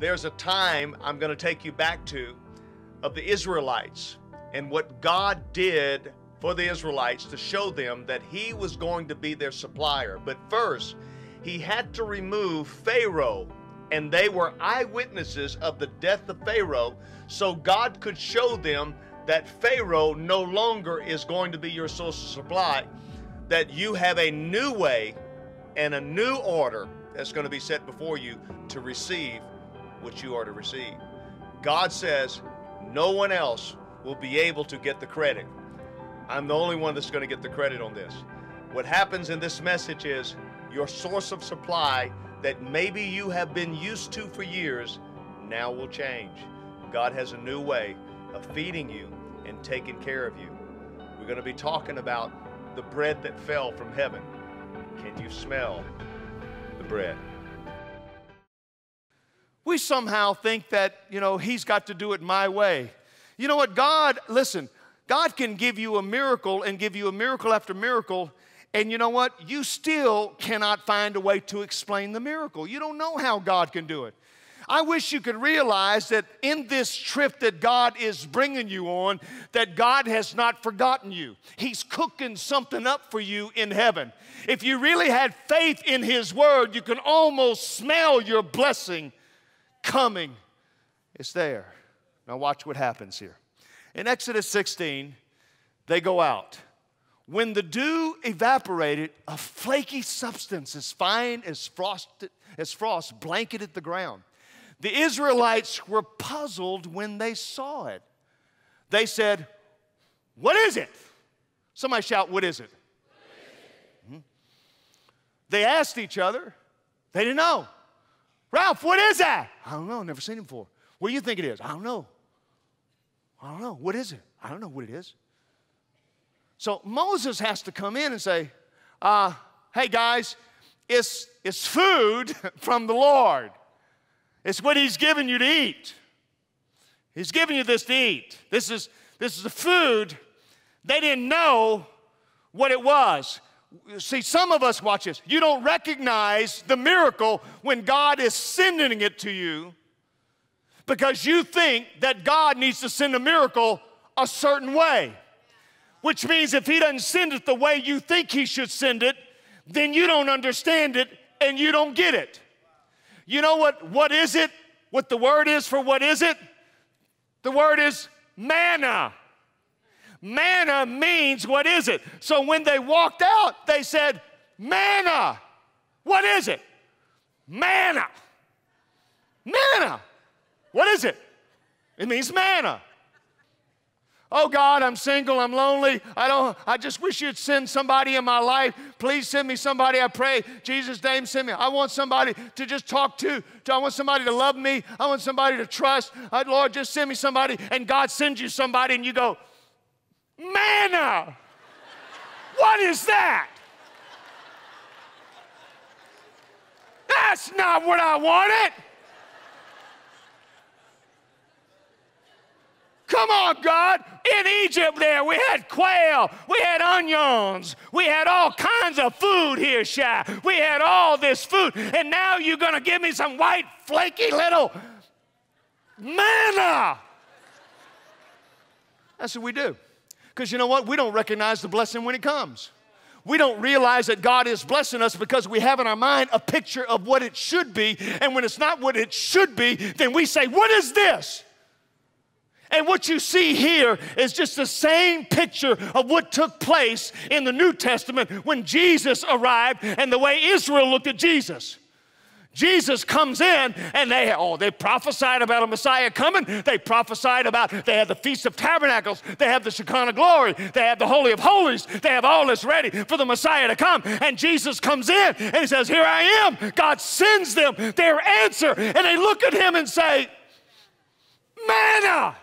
there's a time I'm going to take you back to of the Israelites and what God did for the Israelites to show them that He was going to be their supplier. But first, He had to remove Pharaoh, and they were eyewitnesses of the death of Pharaoh, so God could show them that Pharaoh no longer is going to be your source of supply, that you have a new way and a new order that's going to be set before you to receive what you are to receive. God says no one else will be able to get the credit. I'm the only one that's going to get the credit on this. What happens in this message is your source of supply that maybe you have been used to for years now will change. God has a new way of feeding you and taking care of you. We're going to be talking about the bread that fell from heaven. Can you smell the bread? We somehow think that, He's got to do it my way. You know what? Listen, God can give you a miracle and give you a miracle after miracle, and you know what? You still cannot find a way to explain the miracle. You don't know how God can do it. I wish you could realize that in this trip that God is bringing you on, that God has not forgotten you. He's cooking something up for you in heaven. If you really had faith in His Word, you can almost smell your blessing coming. It's there. Now watch what happens here. In Exodus 16, they go out. When the dew evaporated, a flaky substance as fine as frost blanketed the ground. The Israelites were puzzled when they saw it. They said, "What is it?" Somebody shout, "What is it?" Mm-hmm. They asked each other. They didn't know. "Ralph, what is that?" "I don't know. Never seen him before." "What do you think it is?" "I don't know. I don't know. What is it?" "I don't know what it is." So Moses has to come in and say, "Hey guys, it's food from the Lord. It's what He's given you to eat. He's giving you this to eat. This is the food." They didn't know what it was. See, some of us, watch this, you don't recognize the miracle when God is sending it to you because you think that God needs to send a miracle a certain way. Which means if He doesn't send it the way you think He should send it, then you don't understand it and you don't get it. You know what is it? What the word is for what is it? The word is manna. Manna means what is it? So when they walked out, they said, "Manna." What is it? Manna. Manna. What is it? It means manna. "Oh God, I'm single, I'm lonely. I just wish You'd send somebody in my life. Please send me somebody, I pray. Jesus' name, send me. I want somebody to just talk to. I want somebody to love me. I want somebody to trust. Lord, just send me somebody." And God sends you somebody and you go, "Manna. What is that? That's not what I wanted. Come on, God. In Egypt there, we had quail, we had onions, we had all kinds of food here, Shy. We had all this food, and now you're going to give me some white, flaky little manna." That's what we do. Because you know what? We don't recognize the blessing when it comes. We don't realize that God is blessing us because we have in our mind a picture of what it should be, and when it's not what it should be, then we say, "What is this?" And what you see here is just the same picture of what took place in the New Testament when Jesus arrived and the way Israel looked at Jesus. Jesus comes in and they prophesied about a Messiah coming. They prophesied about, they had the Feast of Tabernacles. They have the Shekinah glory. They have the Holy of Holies. They have all this ready for the Messiah to come. And Jesus comes in and He says, "Here I am." God sends them their answer and they look at Him and say, "Manna."